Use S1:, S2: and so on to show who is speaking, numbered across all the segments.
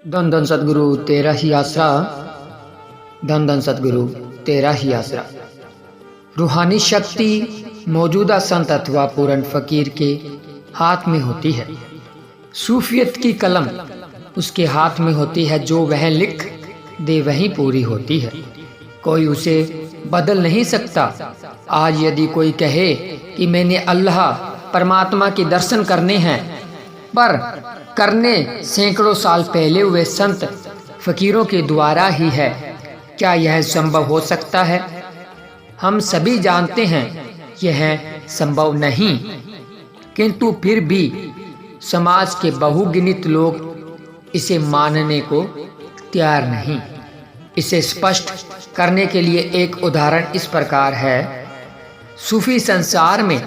S1: धन धन सतगुरु तेरा ही आसरा, धन धन सतगुरु तेरा ही आसरा। रूहानी शक्ति मौजूदा संत अथवा पूर्ण फकीर के हाथ में होती है। सूफियत की कलम उसके हाथ में होती है, जो वह लिख दे वही पूरी होती है। कोई उसे बदल नहीं सकता। आज यदि कोई कहे कि मैंने अल्लाह परमात्मा के दर्शन करने हैं, पर करने सैकड़ों साल पहले हुए संत फकीरों के द्वारा ही है, क्या यह संभव हो सकता है? हम सभी जानते हैं यह संभव नहीं, किंतु फिर भी समाज के बहुगिनित लोग इसे मानने को तैयार नहीं। इसे स्पष्ट करने के लिए एक उदाहरण इस प्रकार है। सूफी संसार में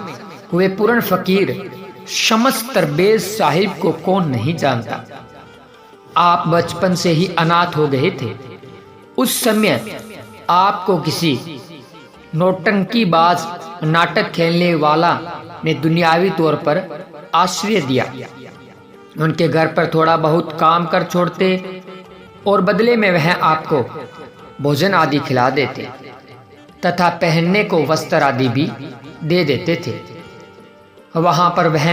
S1: हुए पूर्ण फकीर शम्स तरबेज साहिब को कौन नहीं जानता। आप बचपन से ही अनाथ हो गए थे। उस समय आपको किसी नौटंकीबाज नाटक खेलने वाला ने दुनियावी तौर पर आश्रय दिया। उनके घर पर थोड़ा बहुत काम कर छोड़ते और बदले में वह आपको भोजन आदि खिला देते तथा पहनने को वस्त्र आदि भी दे देते थे। वहां पर वह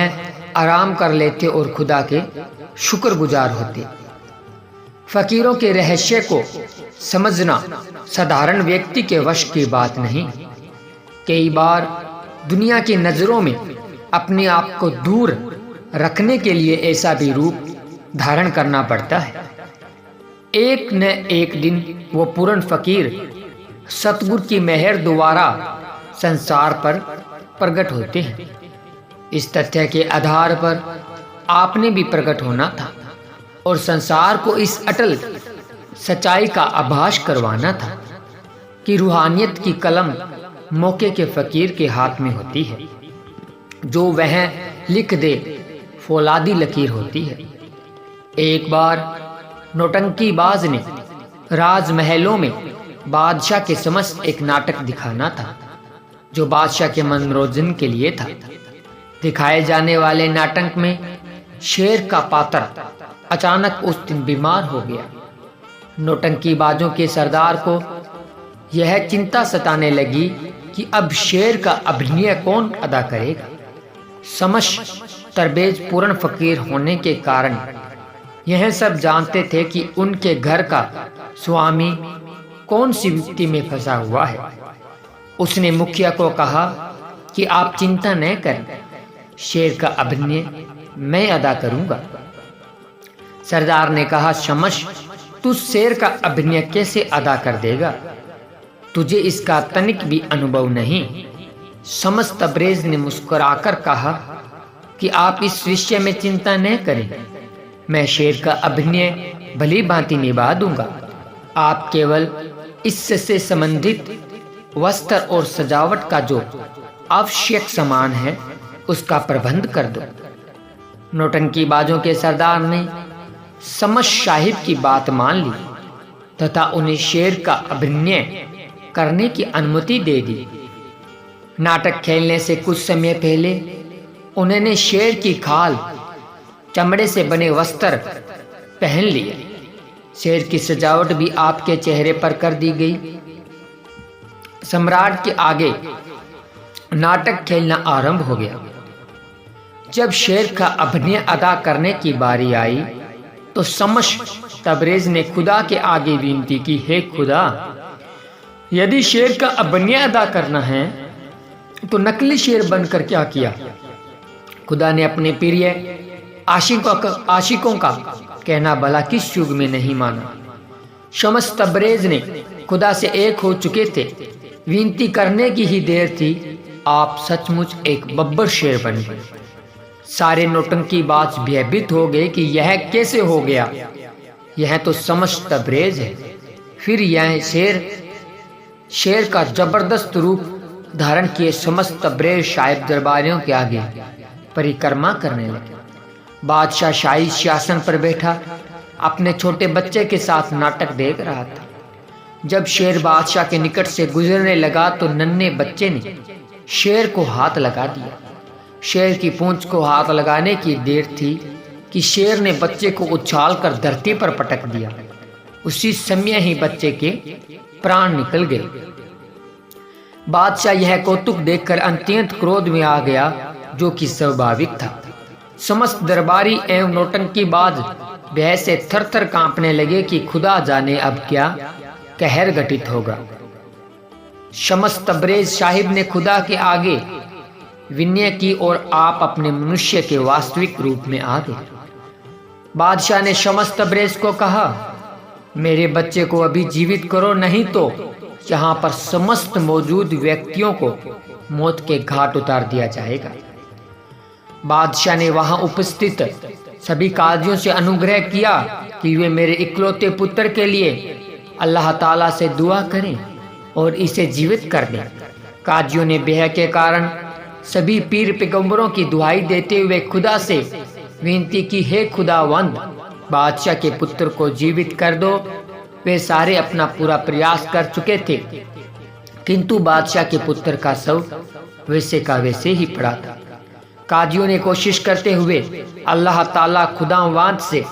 S1: आराम कर लेते और खुदा के शुक्रगुजार होते। फकीरों के रहस्य को समझना साधारण व्यक्ति के वश की बात नहीं। कई बार दुनिया की नजरों में अपने आप को दूर रखने के लिए ऐसा भी रूप धारण करना पड़ता है। एक न एक दिन वो पूर्ण फकीर सतगुरु की मेहर द्वारा संसार पर प्रकट होते हैं। इस तथ्य के आधार पर आपने भी प्रकट होना था और संसार को इस अटल सच्चाई का आभास करवाना था कि रूहानियत की कलम मौके के फकीर के हाथ में होती है। जो वह लिख दे फौलादी लकीर होती है। एक बार नौटंकीबाज ने राजमहलों में बादशाह के समक्ष एक नाटक दिखाना था, जो बादशाह के मनोरंजन के लिए था। दिखाए जाने वाले नाटक में शेर का पात्र अचानक उस दिन बीमार हो गया। नौटंकीबाजों के सरदार को यह चिंता सताने लगी कि अब शेर का अभिनय कौन अदा करेगा। शम्स तरबेज पूर्ण फकीर होने के कारण यह सब जानते थे कि उनके घर का स्वामी कौन सी विपत्ति में फंसा हुआ है। उसने मुखिया को कहा कि आप चिंता न करें, शेर का अभिनय मैं अदा करूंगा। सरदार ने कहा, शम्स तू शेर का अभिनय कैसे अदा कर देगा? तुझे इसका तनिक भी अनुभव नहीं। शम्स तबरेज ने मुस्कुराकर कहा कि आप इस विषय में चिंता न करें, मैं शेर का अभिनय भली भांति निभा दूंगा। आप केवल इससे संबंधित वस्त्र और सजावट का जो आवश्यक सामान है उसका प्रबंध कर दो। नौटंकीबाजों के सरदार ने शम्स साहिब की बात मान ली तथा उन्हें शेर का अभिनय करने की अनुमति दे दी। नाटक खेलने से कुछ समय पहले उन्होंने शेर की खाल चमड़े से बने वस्त्र पहन लिए। शेर की सजावट भी आपके चेहरे पर कर दी गई। सम्राट के आगे नाटक खेलना आरंभ हो गया। जब शेर का अभिनय अदा करने की बारी आई तो शम्स तबरेज ने खुदा के आगे विनती की, हे खुदा, यदि शेर का अभिनय अदा करना है तो नकली शेर बनकर क्या किया? खुदा ने अपने प्रिय आशिकों का कहना भला किस युग में नहीं माना। शम्स तबरेज ने खुदा से एक हो चुके थे। विनती करने की ही देर थी, आप सचमुच एक बब्बर शेर बन गए। सारे नौटंकीबाज भयभीत हो गए कि यह कैसे हो गया। यह तो शम्स तबरेज है। फिर यह शेर का जबरदस्त रूप धारण किए शम्स तबरेज साहिब दरबारियों के आगे परिक्रमा करने लगे। बादशाह शाही सिंहासन पर बैठा अपने छोटे बच्चे के साथ नाटक देख रहा था। जब शेर बादशाह के निकट से गुजरने लगा तो नन्हे बच्चे ने शेर को हाथ लगा दिया। शेर की पूंछ को हाथ लगाने की देर थी कि शेर ने बच्चे को उछाल कर धरती पर पटक दिया। उसी समय ही बच्चे के प्राण निकल गए। बादशाह यह कौतुक देखकर अत्यंत क्रोध में आ गया, जो कि स्वाभाविक था। समस्त दरबारी एवं नौटंकीबाज भय से थर-थर कांपने लगे कि खुदा जाने अब क्या कहर घटित होगा। शम्स तबरेज साहिब ने खुदा के आगे विनय की और आप अपने मनुष्य के वास्तविक रूप में आ गए। बादशाह ने शम्स तबरेज को कहा, मेरे बच्चे को अभी जीवित करो, नहीं तो यहाँ पर समस्त मौजूद व्यक्तियों को मौत के घाट उतार दिया जाएगा। बादशाह ने वहां उपस्थित सभी काजियों से अनुग्रह किया कि वे मेरे इकलौते पुत्र के लिए अल्लाह ताला से दुआ करें और इसे जीवित कर दें। काजियों ने ब्याह के कारण सभी पीर पैगंबरों की दुहाई देते हुए खुदा से विनती की, हे खुदावंद, बादशाह के पुत्र को जीवित कर दो। वे सारे अपना पूरा प्रयास कर चुके थे, किंतु बादशाह के पुत्र का शव वैसे का वैसे ही पड़ा था। काजियों ने कोशिश करते हुए अल्लाह ताला खुदावंद से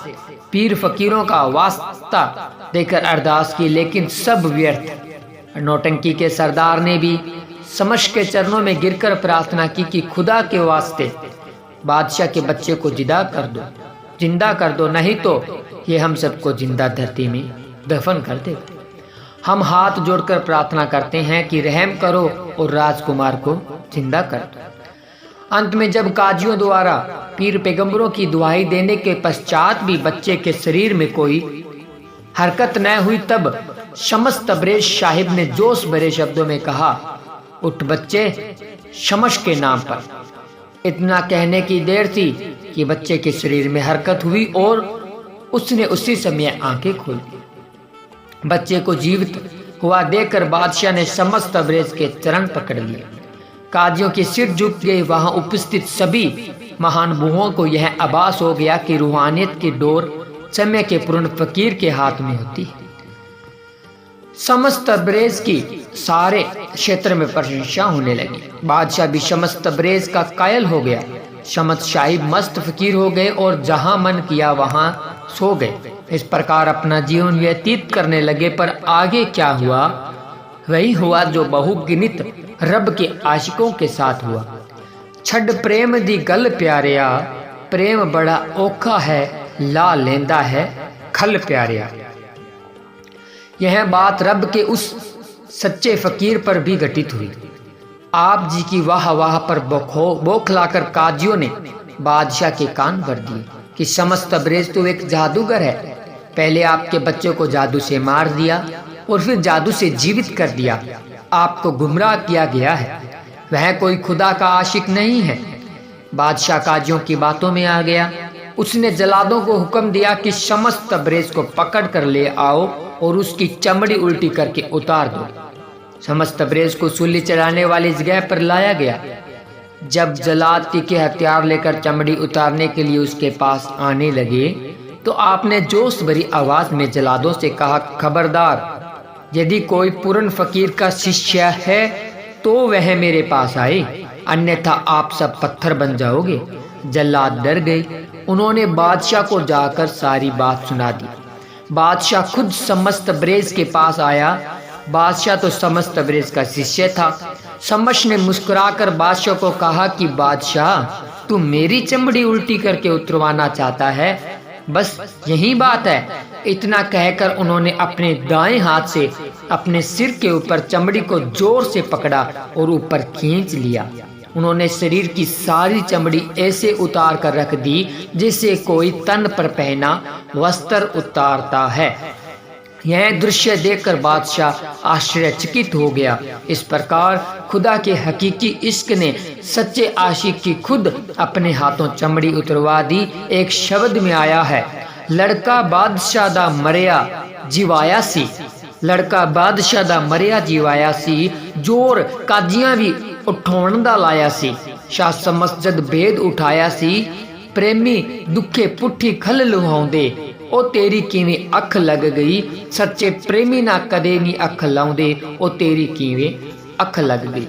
S1: पीर फकीरों का वास्ता देकर अरदास की, लेकिन सब व्यर्थ। नौटंकी के सरदार ने भी शम्स के चरणों में गिरकर प्रार्थना की कि खुदा के वास्ते बादशाह के बच्चे को जिंदा कर दो, नहीं तो ये हम सबको जिंदा धरती में दफन कर दे। हम हाथ जोड़कर प्रार्थना करते हैं कि रहम करो और राजकुमार को जिंदा कर दो। अंत में जब काजियों द्वारा पीर पैगंबरों की दुहाई देने के पश्चात भी बच्चे के शरीर में कोई हरकत न हुई, तब शम्स तबरेज साहिब ने जोश भरे शब्दों में कहा, उठ बच्चे, शम्स के नाम पर। इतना कहने की देर थी कि बच्चे के शरीर में हरकत हुई और उसने उसी समय आंखें खोल दी। बच्चे को जीवित हुआ देखकर बादशाह ने शम्स तबरेज के चरण पकड़ लिए। काजियों के सिर झुक गए। वहां उपस्थित सभी महानुभावों को यह आभास हो गया कि रूहानियत की डोर समय के पूर्ण फकीर के हाथ में होती है। शम्स तबरेज की सारे क्षेत्र में प्रशंसा होने लगी। बादशाह भी शम्स तबरेज का कायल हो गया। शम्स साहिब मस्त फकीर हो गए और जहां मन किया वहां सो गए। इस प्रकार अपना जीवन व्यतीत करने लगे। पर आगे क्या हुआ? वही हुआ जो बहुगिनित रब के आशिकों के साथ हुआ। छड़ प्रेम दी गल प्यारिया, प्रेम बड़ा औखा है, ला लेंदा है खल प्यारिया। यह बात रब के उस सच्चे फकीर पर भी घटित हुई। आप जी की वाह वाह पर बौखलाकर काजियों ने बादशाह के कान भर दिए कि शम्स तबरेज तो एक जादूगर है। पहले आपके बच्चों को जादू से मार दिया और फिर जादू से जीवित कर दिया। आपको गुमराह किया गया है। वह कोई खुदा का आशिक नहीं है। बादशाह काजियों की बातों में आ गया। उसने जल्लादों को हुक्म दिया कि शम्स तबरेज को पकड़ कर ले आओ और उसकी चमड़ी उल्टी करके उतार दो। शम्स तबरेज को सूली चढ़ाने वाली जगह पर लाया गया। जब जल्लाद तीखे हथियार लेकर चमड़ी उतारने के लिए उसके पास आने लगे तो आपने जोश भरी आवाज में जल्लादों से कहा, खबरदार, यदि कोई पूर्ण फकीर का शिष्य है तो वह मेरे पास आए, अन्यथा आप सब पत्थर बन जाओगे। जल्लाद डर गए। उन्होंने बादशाह को जाकर सारी बात सुना दी। बादशाह खुद शम्स तबरेज के पास आया। बादशाह तो शम्स तबरेज का शिष्य था। शम्स ने मुस्कुराकर बादशाह को कहा कि बादशाह, तू मेरी चमड़ी उल्टी करके उतरवाना चाहता है, बस यही बात है। इतना कहकर उन्होंने अपने दाएं हाथ से अपने सिर के ऊपर चमड़ी को जोर से पकड़ा और ऊपर खींच लिया। उन्होंने शरीर की सारी चमड़ी ऐसे उतार कर रख दी जैसे कोई तन पर पहना वस्त्र उतारता है। यह दृश्य देखकर बादशाह आश्चर्यचकित हो गया। इस प्रकार खुदा के हकीकी इश्क ने सच्चे आशिक की खुद अपने हाथों चमड़ी उतरवा दी। एक शब्द में आया है, लड़का बादशाह दा मरिया जीवाया सी। लड़का बादशाह दा मरिया जीवाया सी। जोर काजियां भी उठाउण दा लाया सी। शाह शम्स जद भेद उठाया सी। प्रेमी दुखे पुठी खल लुहाउंदे, ओ तेरी किवें अख लग गई। सच्चे प्रेमी ना कदे नहीं अख लाउंदे, ओ तेरी किवें अख लग गई।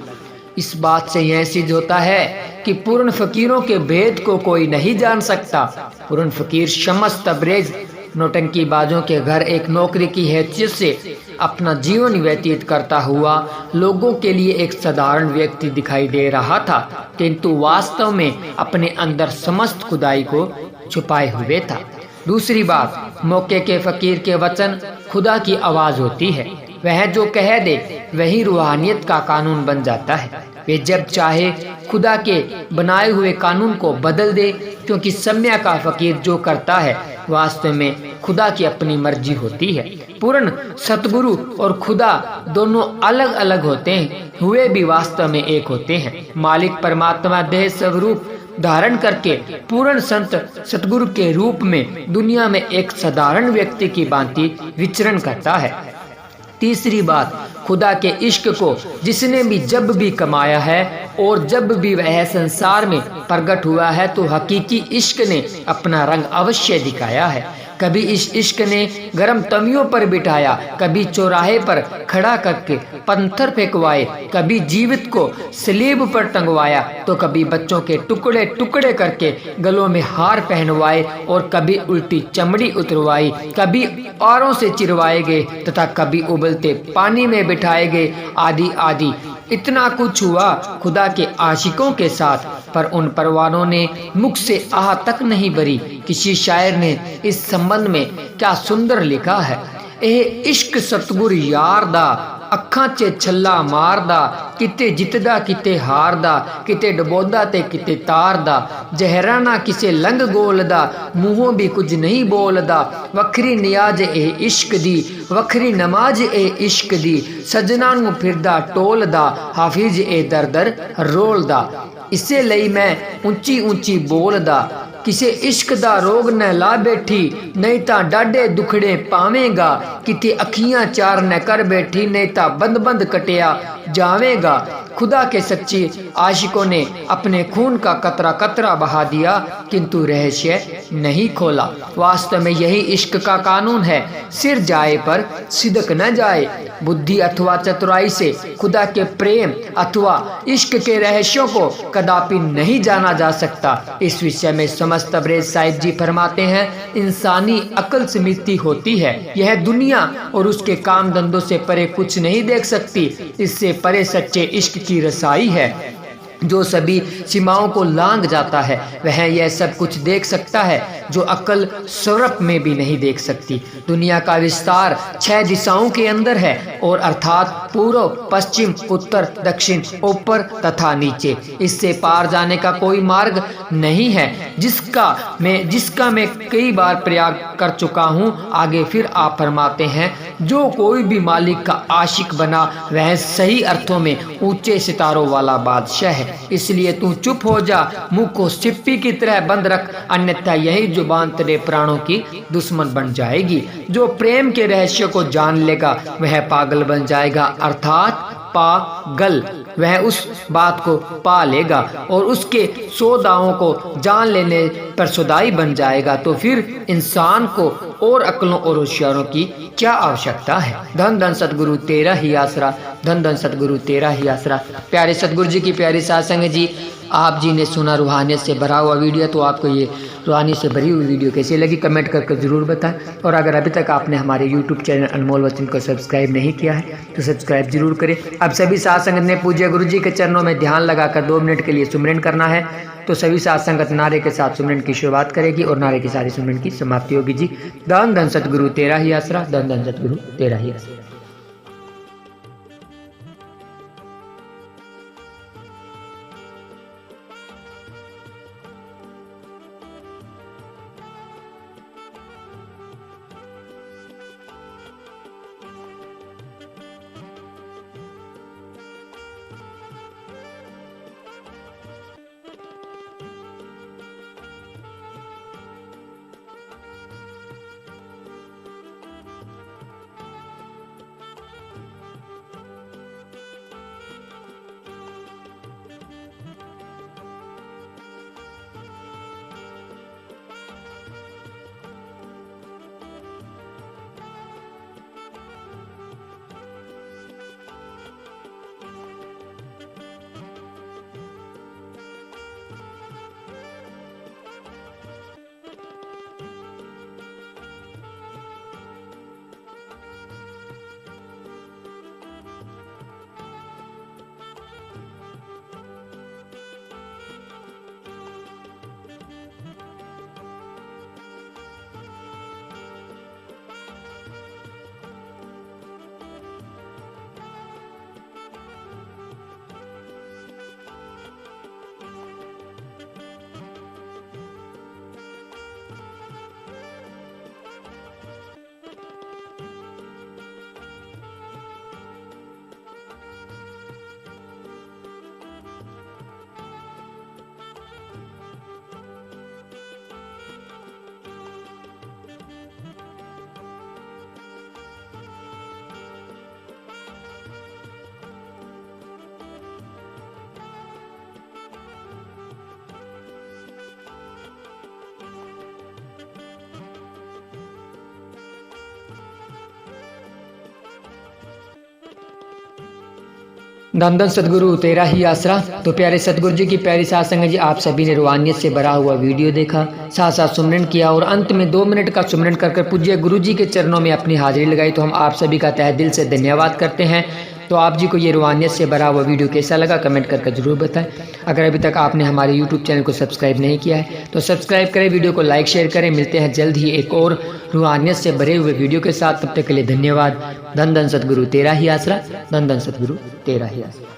S1: इस बात से यह सिद्ध होता है कि पूर्ण फकीरों के भेद को कोई नहीं जान सकता। पूर्ण फकीर शम्स तबरेज नौटंकीबाजों के घर एक नौकरी की हैसियत से अपना जीवन व्यतीत करता हुआ लोगों के लिए एक साधारण व्यक्ति दिखाई दे रहा था, किंतु वास्तव में अपने अंदर समस्त खुदाई को छुपाए हुए था। दूसरी बात, मौके के फकीर के वचन खुदा की आवाज होती है। वह जो कह दे वही रूहानियत का कानून बन जाता है। वे जब चाहे खुदा के बनाए हुए कानून को बदल दे, क्योंकि सम्या का फकीर जो करता है वास्तव में खुदा की अपनी मर्जी होती है। पूर्ण सतगुरु और खुदा दोनों अलग अलग होते हैं, हुए भी वास्तव में एक होते हैं। मालिक परमात्मा देह स्वरूप धारण करके पूर्ण संत सतगुरु के रूप में दुनिया में एक साधारण व्यक्ति की भांति विचरण करता है। तीसरी बात, खुदा के इश्क को जिसने भी जब भी कमाया है और जब भी वह संसार में प्रकट हुआ है, तो हकीकी इश्क ने अपना रंग अवश्य दिखाया है। कभी इस इश्क ने गर्म तवियों पर बिठाया, कभी चौराहे पर खड़ा करके पत्थर फेंकवाए, कभी जीवित को सलीब पर टंगवाया, तो कभी बच्चों के टुकड़े टुकड़े करके गलों में हार पहनवाए और कभी उल्टी चमड़ी उतरवाई, कभी औरों से चिरवाए गए तथा कभी उबलते पानी में बिठाए गए, आदि आदि। इतना कुछ हुआ खुदा के आशिकों के साथ, पर उन परवानों ने मुख से आह तक नहीं भरी। किसी शायर ने इस संबंध में क्या सुंदर लिखा है, ਇਹ इश्क सतगुर यार दा ਅੱਖਾਂ 'ਚ ਛੱਲਾ ਮਾਰਦਾ, ਕਿਤੇ ਜਿੱਤਦਾ ਕਿਤੇ ਹਾਰਦਾ, ਕਿਤੇ ਡਬੋਦਾ ਤੇ ਕਿਤੇ ਤਾਰਦਾ, ਜ਼ਹਿਰਾਂ ਨਾ ਕਿਸੇ ਲੰਘ ਗੋਲਦਾ, ਮੂੰਹੋਂ ਵੀ ਕੁਝ ਨਹੀਂ ਬੋਲਦਾ, ਵੱਖਰੀ ਨਿਆਜ਼ ਇਹ ਇਸ਼ਕ ਦੀ, ਵੱਖਰੀ ਨਮਾਜ਼ ਇਹ ਇਸ਼ਕ ਦੀ, ਸਜਣਾ ਨੂੰ ਫਿਰਦਾ ਟੋਲਦਾ, ਹਾਫਿਜ਼ ਇਹ ਦਰ ਦਰ ਰੋਲਦਾ। ਇਸੇ ਲਈ ਮੈਂ ਉੱਚੀ ਉੱਚੀ ਬੋਲਦਾ, किसे इश्क दा रोग न ला बैठी, नहीं ता डाडे दुखड़े पावेगा, किते अखियां चार न कर बैठी, नहीं ता बंद बंद कटिया जावेगा। खुदा के सच्चे आशिकों ने अपने खून का कतरा कतरा बहा दिया, किंतु रहस्य नहीं खोला। वास्तव में यही इश्क का कानून है, सिर जाए पर सिदक न जाए। बुद्धि अथवा चतुराई से खुदा के प्रेम अथवा इश्क के रहस्यों को कदापि नहीं जाना जा सकता। इस विषय में समस्त तबरेज साहिब जी फरमाते हैं, इंसानी अकल से मिलती होती है, यह दुनिया और उसके काम धंधों से परे कुछ नहीं देख सकती। इससे परे सच्चे इश्क की रसाई है, जो सभी सीमाओं को लांघ जाता है। वह यह सब कुछ देख सकता है जो अकल सौरभ में भी नहीं देख सकती। दुनिया का विस्तार 6 दिशाओं के अंदर है, और अर्थात पूर्व पश्चिम उत्तर दक्षिण ऊपर तथा नीचे। इससे पार जाने का कोई मार्ग नहीं है, जिसका मैं कई बार प्रयाग कर चुका हूँ। आगे फिर आप फरमाते हैं, जो कोई भी मालिक का आशिक बना वह सही अर्थों में ऊंचे सितारों वाला बादशाह है। इसलिए तू चुप हो जा, मुंह को सिप्पी की तरह बंद रख, अन्यथा यही जुबान तेरे प्राणों की दुश्मन बन जाएगी। जो प्रेम के रहस्य को जान लेगा वह पागल बन जाएगा, अर्थात पागल। वह उस बात को पा लेगा और उसके 100 दावों को जान लेने पर सुदाई बन जाएगा। तो फिर इंसान को और अक्लों और होशियारों की क्या आवश्यकता है। धन धन सतगुरु तेरा ही आसरा, धन धन सतगुरु तेरा ही आसरा। प्यारे सतगुरु जी की प्यारी सासंग जी, आप जी ने सुना रूहानियत से भरा हुआ वीडियो। तो आपको ये रूहानी से भरी हुई वीडियो कैसी लगी कमेंट करके ज़रूर बताएं। और अगर अभी तक आपने हमारे यूट्यूब चैनल अनमोल वचन को सब्सक्राइब नहीं किया है तो सब्सक्राइब जरूर करें। अब सभी साध संगत ने पूज्य गुरु जी के चरणों में ध्यान लगाकर 2 मिनट के लिए सुमिरन करना है। तो सभी साध संगत नारे के साथ सुमिरन की शुरुआत करेगी और नारे के साथ सुमिरन की समाप्ति होगी जी। धन धन सतगुरु तेरा ही आसरा, धन धन सतगुरु तेरा ही आसरा। धन धन सतगुरु तेरा ही आसरा। तो प्यारे सतगुरु जी की प्यारी साथ संगत जी, आप सभी ने रूहानियत से भरा हुआ वीडियो देखा, साथ साथ सुमरन किया और अंत में 2 मिनट का सुमरन कर पूज्य गुरु जी के चरणों में अपनी हाजिरी लगाई। तो हम आप सभी का तहे दिल से धन्यवाद करते हैं। तो आप जी को ये रूहानियत से भरा हुआ वीडियो कैसा लगा कमेंट करके जरूर बताएं। अगर अभी तक आपने हमारे यूट्यूब चैनल को सब्सक्राइब नहीं किया है तो सब्सक्राइब करें, वीडियो को लाइक शेयर करें। मिलते हैं जल्द ही एक और रूहानियत से भरे हुए वीडियो के साथ। तब तक के लिए धन्यवाद। धन धन सतगुरु तेरा ही आसरा। धन धन सतगुरु तेरा ही आसरा।